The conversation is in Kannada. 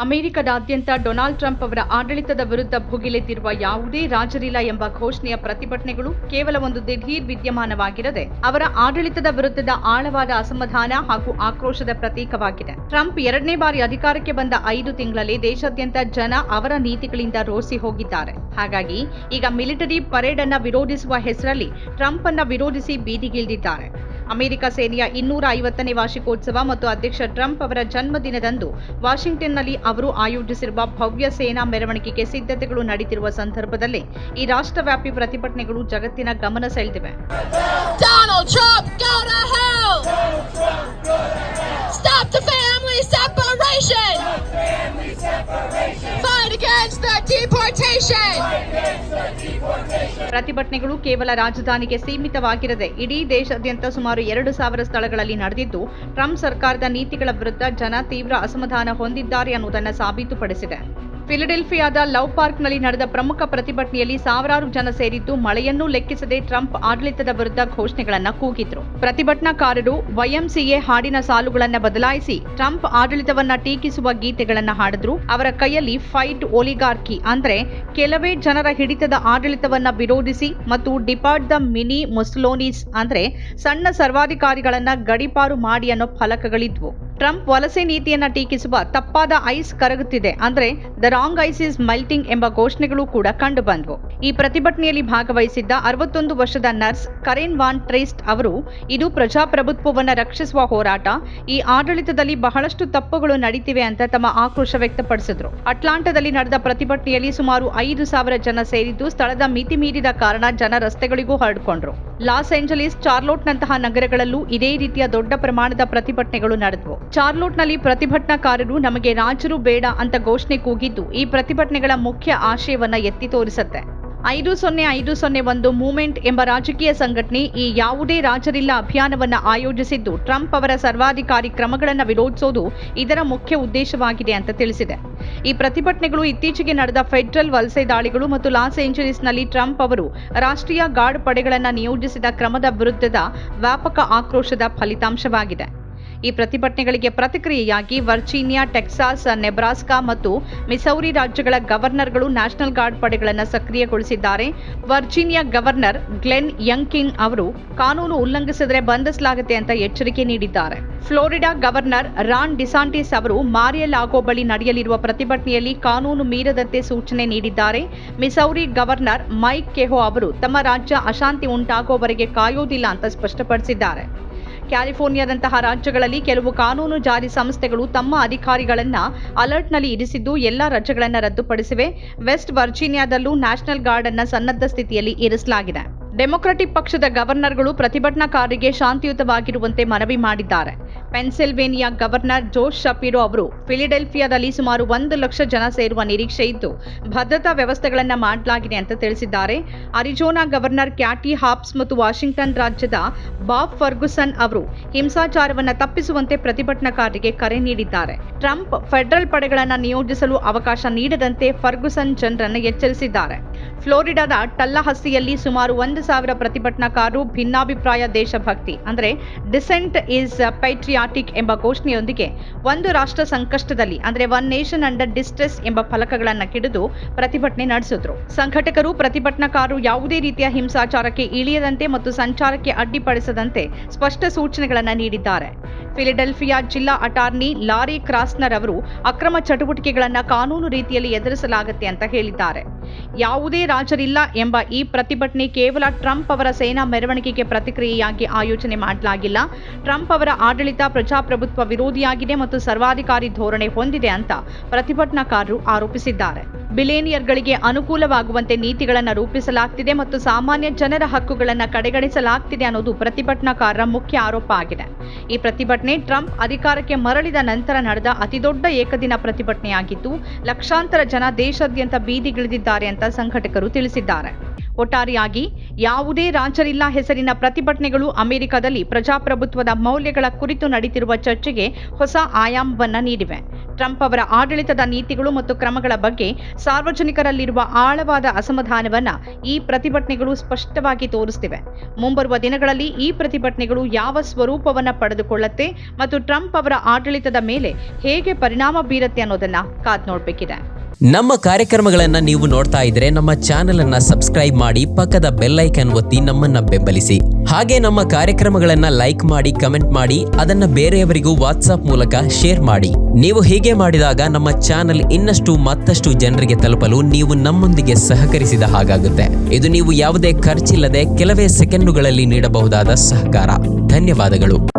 ಅಮೆರಿಕದಾದ್ಯಂತ ಡೊನಾಲ್ಡ್ ಟ್ರಂಪ್ ಅವರ ಆಡಳಿತದ ವಿರುದ್ಧ ಭುಗಿಲೆದ್ದಿರುವ ಯಾವುದೇ ರಾಜರಿಲ್ಲ ಎಂಬ ಘೋಷಣೆಯ ಪ್ರತಿಭಟನೆಗಳು ಕೇವಲ ಒಂದು ದಿಢೀರ್ ವಿದ್ಯಮಾನವಾಗಿರದೆ ಅವರ ಆಡಳಿತದ ವಿರುದ್ಧದ ಆಳವಾದ ಅಸಮಾಧಾನ ಹಾಗೂ ಆಕ್ರೋಶದ ಪ್ರತೀಕವಾಗಿದೆ. ಟ್ರಂಪ್ ಎರಡನೇ ಬಾರಿ ಅಧಿಕಾರಕ್ಕೆ ಬಂದ 5 ತಿಂಗಳಲ್ಲಿ ದೇಶಾದ್ಯಂತ ಜನ ಅವರ ನೀತಿಗಳಿಂದ ರೋಸಿ ಹೋಗಿದ್ದಾರೆ. ಹಾಗಾಗಿ ಈಗ ಮಿಲಿಟರಿ ಪರೇಡ್ ಅನ್ನ ವಿರೋಧಿಸುವ ಹೆಸರಲ್ಲಿ ಟ್ರಂಪ್ ಅನ್ನ ವಿರೋಧಿಸಿ ಬೀದಿಗಿಳಿದಿದ್ದಾರೆ. ಅಮೆರಿಕ ಸೇನೆಯ 250ನೇ ವಾರ್ಷಿಕೋತ್ಸವ ಮತ್ತು ಅಧ್ಯಕ್ಷ ಟ್ರಂಪ್ ಅವರ ಜನ್ಮದಿನದಂದು ವಾಷಿಂಗ್ಟನ್ನಲ್ಲಿ ಅವರು ಆಯೋಜಿಸಿರುವ ಭವ್ಯ ಸೇನಾ ಮೆರವಣಿಗೆಗೆ ಸಿದ್ಧತೆಗಳು ನಡೆಯುತ್ತಿರುವ ಸಂದರ್ಭದಲ್ಲಿ ಈ ರಾಷ್ಟ್ರವ್ಯಾಪಿ ಪ್ರತಿಭಟನೆಗಳು ಜಗತ್ತಿನ ಗಮನ ಸೆಳೆದಿವೆ. Donald Trump, go to hell! Stop the family separation! Fight against the deportation! ಪ್ರತಿಭಟನೆಗಳು ಕೇವಲ ರಾಜಧಾನಿಗೆ ಸೀಮಿತವಾಗಿರದೆ ಇಡೀ ದೇಶಾದ್ಯಂತ ಸುಮಾರು 2,000 ಸ್ಥಳಗಳಲ್ಲಿ ನಡೆದಿದ್ದು, ಟ್ರಂಪ್ ಸರ್ಕಾರದ ನೀತಿಗಳ ವಿರುದ್ಧ ಜನ ತೀವ್ರ ಅಸಮಾಧಾನ ಹೊಂದಿದ್ದಾರೆ ಅನ್ನುವುದನ್ನು ಸಾಬೀತುಪಡಿಸಿದೆ. ಫಿಲಡೆಲ್ಫಿಯಾದ ಲವ್ ಪಾರ್ಕ್ನಲ್ಲಿ ನಡೆದ ಪ್ರಮುಖ ಪ್ರತಿಭಟನೆಯಲ್ಲಿ ಸಾವಿರಾರು ಜನ ಸೇರಿದ್ದು, ಮಳೆಯನ್ನೂ ಲೆಕ್ಕಿಸದೆ ಟ್ರಂಪ್ ಆಡಳಿತದ ವಿರುದ್ಧ ಘೋಷಣೆಗಳನ್ನು ಕೂಗಿದ್ರು. ಪ್ರತಿಭಟನಾಕಾರರು YMCA ಹಾಡಿನ ಸಾಲುಗಳನ್ನು ಬದಲಾಯಿಸಿ ಟ್ರಂಪ್ ಆಡಳಿತವನ್ನ ಟೀಕಿಸುವ ಗೀತೆಗಳನ್ನು ಹಾಡಿದ್ರು. ಅವರ ಕೈಯಲ್ಲಿ ಫೈಟ್ ಒಲಿಗಾರ್ಕಿ ಅಂದ್ರೆ ಕೆಲವೇ ಜನರ ಹಿಡಿತದ ಆಡಳಿತವನ್ನ ವಿರೋಧಿಸಿ ಮತ್ತು ಡಿಪಾರ್ಟ್ ದ ಮಿನಿ ಮುಸ್ಲೋನೀಸ್ ಅಂದ್ರೆ ಸಣ್ಣ ಸರ್ವಾಧಿಕಾರಿಗಳನ್ನ ಗಡೀಪಾರು ಮಾಡಿ ಅನ್ನೋ ಫಲಕಗಳಿದ್ವು. ಟ್ರಂಪ್ ವಲಸೆ ನೀತಿಯನ್ನ ಟೀಕಿಸುವ ತಪ್ಪಾದ ಐಸ್ ಕರಗುತ್ತಿದೆ ಅಂದ್ರೆ the wrong ice is melting ಎಂಬ ಘೋಷಣೆಗಳು ಕೂಡ ಕಂಡು ಬಂದವು. ಈ ಪ್ರತಿಭಟನೆಯಲ್ಲಿ ಭಾಗವಹಿಸಿದ್ದ 61 ವರ್ಷದ ನರ್ಸ್ ಕರೆನ್ ವಾನ್ ಟ್ರೇಸ್ಟ್ ಅವರು, ಇದು ಪ್ರಜಾಪ್ರಭುತ್ವವನ್ನು ರಕ್ಷಿಸುವ ಹೋರಾಟ, ಈ ಆಡಳಿತದಲ್ಲಿ ಬಹಳಷ್ಟು ತಪ್ಪುಗಳು ನಡೀತಿವೆ ಅಂತ ತಮ್ಮ ಆಕ್ರೋಶ ವ್ಯಕ್ತಪಡಿಸಿದ್ರು. ಅಟ್ಲಾಂಟಾದಲ್ಲಿ ನಡೆದ ಪ್ರತಿಭಟನೆಯಲ್ಲಿ ಸುಮಾರು 5,000 ಜನ ಸೇರಿದ್ದು, ಸ್ಥಳದ ಮಿತಿ ಮೀರಿದ ಕಾರಣ ಜನ ರಸ್ತೆಗಳಿಗೂ ಹರಡಿಕೊಂಡ್ರು. ಲಾಸ್ ಏಂಜಲೀಸ್, ಚಾರ್ಲೋಟ್ನಂತಹ ನಗರಗಳಲ್ಲೂ ಇದೇ ರೀತಿಯ ದೊಡ್ಡ ಪ್ರಮಾಣದ ಪ್ರತಿಭಟನೆಗಳು ನಡೆದವು. ಚಾರ್ಲೋಟ್ನಲ್ಲಿ ಪ್ರತಿಭಟನಾಕಾರರು ನಮಗೆ ರಾಜರು ಬೇಡ ಅಂತ ಘೋಷಣೆ ಕೂಗಿದ್ದು ಈ ಪ್ರತಿಭಟನೆಗಳ ಮುಖ್ಯ ಆಶಯವನ್ನ ಎತ್ತಿ ತೋರಿಸುತ್ತೆ. 50501 ಮೂವ್ಮೆಂಟ್ ಎಂಬ ರಾಜಕೀಯ ಸಂಘಟನೆ ಈ ಯಾವುದೇ ರಾಜರಿಲ್ಲ ಅಭಿಯಾನವನ್ನ ಆಯೋಜಿಸಿದ್ದು, ಟ್ರಂಪ್ ಅವರ ಸರ್ವಾಧಿಕಾರಿ ಕ್ರಮಗಳನ್ನು ವಿರೋಧಿಸೋದು ಇದರ ಮುಖ್ಯ ಉದ್ದೇಶವಾಗಿದೆ ಅಂತ ತಿಳಿಸಿದೆ. ಈ ಪ್ರತಿಭಟನೆಗಳು ಇತ್ತೀಚೆಗೆ ನಡೆದ ಫೆಡರಲ್ ವಲಸೆ ದಾಳಿಗಳು ಮತ್ತು ಲಾಸ್ ಏಂಜಲೀಸ್ನಲ್ಲಿ ಟ್ರಂಪ್ ಅವರು ರಾಷ್ಟ್ರೀಯ ಗಾರ್ಡ್ ಪಡೆಗಳನ್ನು ನಿಯೋಜಿಸಿದ ಕ್ರಮದ ವಿರುದ್ಧದ ವ್ಯಾಪಕ ಆಕ್ರೋಶದ ಫಲಿತಾಂಶವಾಗಿದೆ. ಈ ಪ್ರತಿಭಟನೆಗಳಿಗೆ ಪ್ರತಿಕ್ರಿಯೆಯಾಗಿ ವರ್ಜೀನಿಯಾ, ಟೆಕ್ಸಾಸ್, ನೆಬ್ರಾಸ್ಕಾ ಮತ್ತು ಮಿಸೌರಿ ರಾಜ್ಯಗಳ ಗವರ್ನರ್ಗಳು ನ್ಯಾಷನಲ್ ಗಾರ್ಡ್ ಪಡೆಗಳನ್ನು ಸಕ್ರಿಯಗೊಳಿಸಿದ್ದಾರೆ. ವರ್ಜೀನಿಯಾ ಗವರ್ನರ್ ಗ್ಲೆನ್ ಯಂಕಿಂಗ್ ಅವರು ಕಾನೂನು ಉಲ್ಲಂಘಿಸಿದರೆ ಬಂಧಿಸಲಾಗುತ್ತೆ ಅಂತ ಎಚ್ಚರಿಕೆ ನೀಡಿದ್ದಾರೆ. ಫ್ಲೋರಿಡಾ ಗವರ್ನರ್ ರಾನ್ ಡಿಸಾಂಟಿಸ್ ಅವರು ಮಾರಿಯಲಾಗೋ ಬಳಿ ನಡೆಯಲಿರುವ ಪ್ರತಿಭಟನೆಯಲ್ಲಿ ಕಾನೂನು ಮೀರದಂತೆ ಸೂಚನೆ ನೀಡಿದ್ದಾರೆ. ಮಿಸೌರಿ ಗವರ್ನರ್ ಮೈಕ್ ಕೆಹೋ ಅವರು ತಮ್ಮ ರಾಜ್ಯ ಅಶಾಂತಿ ಉಂಟಾಗುವವರೆಗೆ ಕಾಯೋದಿಲ್ಲ ಅಂತ ಸ್ಪಷ್ಟಪಡಿಸಿದ್ದಾರೆ. ಕ್ಯಾಲಿಫೋರ್ನಿಯಾದಂತಹ ರಾಜ್ಯಗಳಲ್ಲಿ ಕೆಲವು ಕಾನೂನು ಜಾರಿ ಸಂಸ್ಥೆಗಳು ತಮ್ಮ ಅಧಿಕಾರಿಗಳನ್ನ ಅಲರ್ಟ್ನಲ್ಲಿ ಇರಿಸಿದ್ದು ಎಲ್ಲ ರಜೆಗಳನ್ನು ರದ್ದುಪಡಿಸಿವೆ. ವೆಸ್ಟ್ ವರ್ಜೀನಿಯಾದಲ್ಲೂ ನ್ಯಾಷನಲ್ ಗಾರ್ಡ್ ಅನ್ನ ಸನ್ನದ್ಧ ಸ್ಥಿತಿಯಲ್ಲಿ ಇರಿಸಲಾಗಿದೆ. ಡೆಮೊಕ್ರಾಟಿಕ್ ಪಕ್ಷದ ಗವರ್ನರ್ಗಳು ಪ್ರತಿಭಟನಾಕಾರರಿಗೆ ಶಾಂತಿಯುತವಾಗಿರುವಂತೆ ಮನವಿ ಮಾಡಿದ್ದಾರೆ. ಪೆನ್ಸಿಲ್ವೇನಿಯಾ ಗವರ್ನರ್ ಜೋಶ್ ಶಪೀರೋ ಅವರು ಫಿಲಿಡೆಲ್ಫಿಯಾದಲ್ಲಿ ಸುಮಾರು 1 ಲಕ್ಷ ಜನ ಸೇರುವ ನಿರೀಕ್ಷೆ ಇದ್ದು, ಭದ್ರತಾ ವ್ಯವಸ್ಥೆಗಳನ್ನು ಮಾಡಲಾಗಿದೆ ಅಂತ ತಿಳಿಸಿದ್ದಾರೆ. ಅರಿಜೋನಾ ಗವರ್ನರ್ ಕ್ಯಾಟಿ ಹಾಬ್ಸ್ ಮತ್ತು ವಾಷಿಂಗ್ಟನ್ ರಾಜ್ಯದ ಬಾಬ್ ಫರ್ಗುಸನ್ ಅವರು ಹಿಂಸಾಚಾರವನ್ನು ತಪ್ಪಿಸುವಂತೆ ಪ್ರತಿಭಟನಾಕಾರರಿಗೆ ಕರೆ ನೀಡಿದ್ದಾರೆ. ಟ್ರಂಪ್ ಫೆಡರಲ್ ಪಡೆಗಳನ್ನು ನಿಯೋಜಿಸಲು ಅವಕಾಶ ನೀಡದಂತೆ ಫರ್ಗುಸನ್ ಜನರನ್ನು ಎಚ್ಚರಿಸಿದ್ದಾರೆ. ಫ್ಲೋರಿಡಾದ ಟಲ್ಲಹಸ್ಸಿಯಲ್ಲಿ ಸುಮಾರು 1,000 ಪ್ರತಿಭಟನಾಕಾರರು ಭಿನ್ನಾಭಿಪ್ರಾಯ ದೇಶಭಕ್ತಿ ಅಂದ್ರೆ ಡಿಸೆಂಟ್ ಈಸ್ ಪೈಟ್ರಿಯಾಟಿಕ್ ಎಂಬ ಘೋಷಣೆಯೊಂದಿಗೆ ಒಂದು ರಾಷ್ಟ್ರ ಸಂಕಷ್ಟದಲ್ಲಿ ಅಂದ್ರೆ ಒನ್ ನೇಷನ್ ಅಂಡರ್ ಡಿಸ್ಟ್ರೆಸ್ ಎಂಬ ಫಲಕಗಳನ್ನು ಕಿಡಿದು ಪ್ರತಿಭಟನೆ ನಡೆಸಿದ್ರು. ಸಂಘಟಕರು ಪ್ರತಿಭಟನಾಕಾರರು ಯಾವುದೇ ರೀತಿಯ ಹಿಂಸಾಚಾರಕ್ಕೆ ಇಳಿಯದಂತೆ ಮತ್ತು ಸಂಚಾರಕ್ಕೆ ಅಡ್ಡಿಪಡಿಸದಂತೆ ಸ್ಪಷ್ಟ ಸೂಚನೆಗಳನ್ನು ನೀಡಿದ್ದಾರೆ. ಫಿಲಿಡೆಲ್ಫಿಯಾ ಜಿಲ್ಲಾ ಅಟಾರ್ನಿ ಲಾರಿ ಕ್ರಾಸ್ನರ್ ಅವರು ಅಕ್ರಮ ಚಟುವಟಿಕೆಗಳನ್ನು ಕಾನೂನು ರೀತಿಯಲ್ಲಿ ಎದುರಿಸಲಾಗುತ್ತೆ ಅಂತ ಹೇಳಿದ್ದಾರೆ. ಯಾವುದೇ ರಾಜರಿಲ್ಲ ಎಂಬ ಈ ಪ್ರತಿಭಟನೆ ಕೇವಲ ಟ್ರಂಪ್ ಅವರ ಸೇನಾ ಮೆರವಣಿಗೆಗೆ ಪ್ರತಿಕ್ರಿಯೆಯಾಗಿ ಆಯೋಜನೆ ಮಾಡಲಾಗಿಲ್ಲ. ಟ್ರಂಪ್ ಅವರ ಆಡಳಿತ ಪ್ರಜಾಪ್ರಭುತ್ವ ವಿರೋಧಿಯಾಗಿದೆ ಮತ್ತು ಸರ್ವಾಧಿಕಾರಿ ಧೋರಣೆ ಹೊಂದಿದೆ ಅಂತ ಪ್ರತಿಭಟನಾಕಾರರು ಆರೋಪಿಸಿದ್ದಾರೆ. ಬಿಲಿಯನಿಯರ್ಗಳಿಗೆ ಅನುಕೂಲವಾಗುವಂತೆ ನೀತಿಗಳನ್ನು ರೂಪಿಸಲಾಗ್ತಿದೆ ಮತ್ತು ಸಾಮಾನ್ಯ ಜನರ ಹಕ್ಕುಗಳನ್ನು ಕಡೆಗಣಿಸಲಾಗ್ತಿದೆ ಅನ್ನೋದು ಪ್ರತಿಭಟನಾಕಾರರ ಮುಖ್ಯ ಆರೋಪ ಆಗಿದೆ. ಈ ಪ್ರತಿಭಟನೆ ಟ್ರಂಪ್ ಅಧಿಕಾರಕ್ಕೆ ಮರಳಿದ ನಂತರ ನಡೆದ ಅತಿದೊಡ್ಡ ಏಕದಿನ ಪ್ರತಿಭಟನೆಯಾಗಿದ್ದು, ಲಕ್ಷಾಂತರ ಜನ ದೇಶಾದ್ಯಂತ ಬೀದಿಗಿಳಿದಿದ್ದಾರೆ ಅಂತ ಸಂಘಟಕರು ತಿಳಿಸಿದ್ದಾರೆ. ಒಟ್ಟಾರೆಯಾಗಿ ಯಾವುದೇ ರಾಜರಿಲ್ಲ ಹೆಸರಿನ ಪ್ರತಿಭಟನೆಗಳು ಅಮೆರಿಕದಲ್ಲಿ ಪ್ರಜಾಪ್ರಭುತ್ವದ ಮೌಲ್ಯಗಳ ಕುರಿತು ನಡೀತಿರುವ ಚರ್ಚೆಗೆ ಹೊಸ ಆಯಾಮವನ್ನ ನೀಡಿವೆ. ಟ್ರಂಪ್ ಅವರ ಆಡಳಿತದ ನೀತಿಗಳು ಮತ್ತು ಕ್ರಮಗಳ ಬಗ್ಗೆ ಸಾರ್ವಜನಿಕರಲ್ಲಿರುವ ಆಳವಾದ ಅಸಮಾಧಾನವನ್ನ ಈ ಪ್ರತಿಭಟನೆಗಳು ಸ್ಪಷ್ಟವಾಗಿ ತೋರಿಸುತ್ತಿವೆ. ಮುಂಬರುವ ದಿನಗಳಲ್ಲಿ ಈ ಪ್ರತಿಭಟನೆಗಳು ಯಾವ ಸ್ವರೂಪವನ್ನ ಪಡೆದುಕೊಳ್ಳುತ್ತೆ ಮತ್ತು ಟ್ರಂಪ್ ಅವರ ಆಡಳಿತದ ಮೇಲೆ ಹೇಗೆ ಪರಿಣಾಮ ಬೀರುತ್ತೆ ಅನ್ನೋದನ್ನ ಕಾದ್ ನೋಡಬೇಕಿದೆ. ನಮ್ಮ ಕಾರ್ಯಕ್ರಮಗಳನ್ನು ನೀವು ನೋಡ್ತಾ ಇದ್ರೆ ನಮ್ಮ ಚಾನೆಲ್ ಅನ್ನ ಸಬ್ಸ್ಕ್ರೈಬ್ ಮಾಡಿ, ಪಕ್ಕದ ಬೆಲ್ ಐಕಾನ್ ಒತ್ತಿ ನಮ್ಮನ್ನ ಬೆಂಬಲಿಸಿ. ಹಾಗೆ ನಮ್ಮ ಕಾರ್ಯಕ್ರಮಗಳನ್ನ ಲೈಕ್ ಮಾಡಿ, ಕಮೆಂಟ್ ಮಾಡಿ, ಅದನ್ನ ಬೇರೆಯವರಿಗೂ ವಾಟ್ಸ್ಆಪ್ ಮೂಲಕ ಶೇರ್ ಮಾಡಿ. ನೀವು ಹೀಗೆ ಮಾಡಿದಾಗ ನಮ್ಮ ಚಾನೆಲ್ ಮತ್ತಷ್ಟು ಜನರಿಗೆ ತಲುಪಲು ನೀವು ನಮ್ಮೊಂದಿಗೆ ಸಹಕರಿಸಿದ ಹಾಗಾಗುತ್ತೆ. ಇದು ನೀವು ಯಾವುದೇ ಖರ್ಚಿಲ್ಲದೆ ಕೆಲವೇ ಸೆಕೆಂಡುಗಳಲ್ಲಿ ನೀಡಬಹುದಾದ ಸಹಕಾರ. ಧನ್ಯವಾದಗಳು.